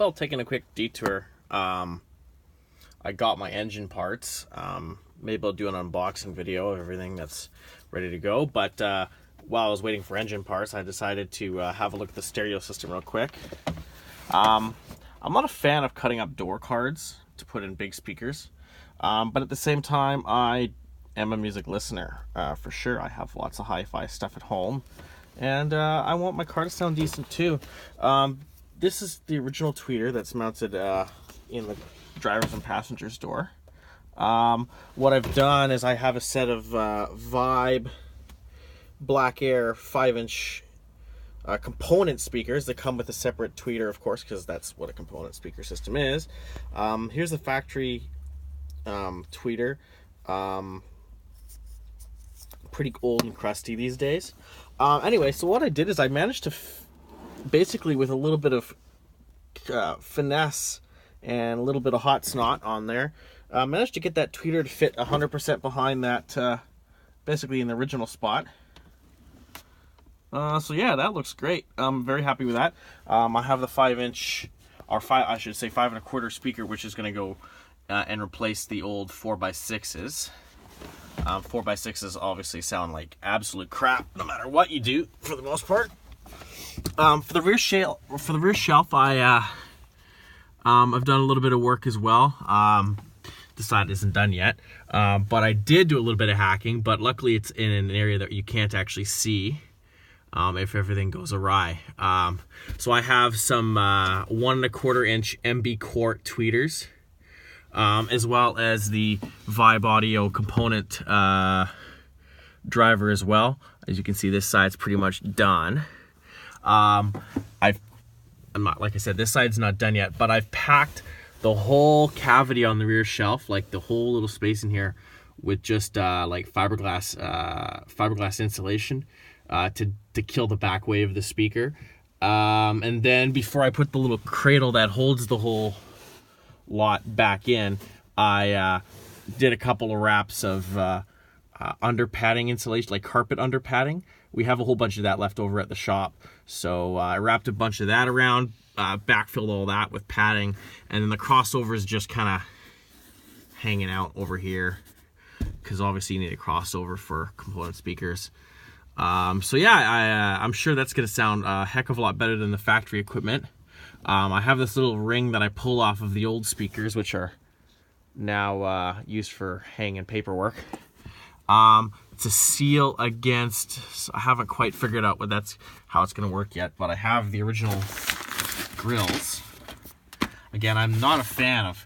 well, taking a quick detour. I got my engine parts. Maybe I'll do an unboxing video of everything that's ready to go. But while I was waiting for engine parts, I decided to have a look at the stereo system real quick. I'm not a fan of cutting up door cards to put in big speakers. But at the same time, I am a music listener. For sure, I have lots of hi-fi stuff at home. And I want my car to sound decent too. This is the original tweeter that's mounted in the driver's and passenger's door. What I've done is I have a set of Vibe Black Air 5-inch component speakers that come with a separate tweeter, of course, because that's what a component speaker system is. Here's the factory tweeter. Pretty old and crusty these days. Anyway, so what I did is I managed to basically, with a little bit of finesse and a little bit of hot snot on there, managed to get that tweeter to fit 100% behind that, basically in the original spot. So yeah, that looks great. I'm very happy with that. I have the 5-inch, or I should say 5 1/4 speaker, which is going to go and replace the old 4x6s. 4x6s obviously sound like absolute crap no matter what you do, for the most part. For the rear shelf, I've done a little bit of work as well. The side isn't done yet, but I did do a little bit of hacking. But luckily, it's in an area that you can't actually see if everything goes awry. So I have some 1 1/4 inch MB Quart tweeters. As well as the Vibe Audio component driver as well. As you can see, this side's pretty much done. I'm not, like I said, this side's not done yet, but I've packed the whole cavity on the rear shelf, like the whole little space in here, with just like fiberglass insulation to kill the back wave of the speaker. And then before I put the little cradle that holds the whole lot back in, I did a couple of wraps of under padding insulation, like carpet under padding. We have a whole bunch of that left over at the shop, so I wrapped a bunch of that around, backfilled all that with padding, and then the crossover is just kind of hanging out over here, because obviously you need a crossover for component speakers. So yeah, I'm sure that's going to sound a heck of a lot better than the factory equipment. I have this little ring that I pull off of the old speakers, which are now used for hanging paperwork. To seal against, I haven't quite figured out how it's going to work yet, but I have the original grills. Again, I'm not a fan of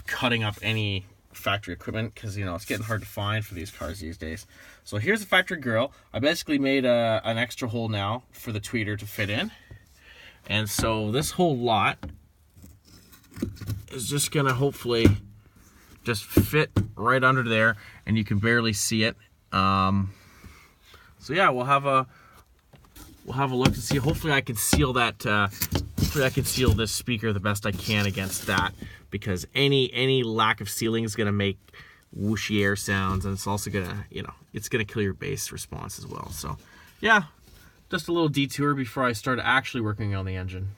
cutting up any factory equipment, because you know it's getting hard to find for these cars these days. So here's the factory grill. I basically made an extra hole now for the tweeter to fit in. And so this whole lot is just gonna hopefully just fit right under there, and you can barely see it. So yeah, we'll have a look to see. Hopefully I can seal that. Hopefully I can seal this speaker the best I can against that, because any lack of sealing is gonna make whooshy air sounds, and it's also gonna, you know, it's gonna kill your bass response as well. So yeah. Just a little detour before I start actually working on the engine.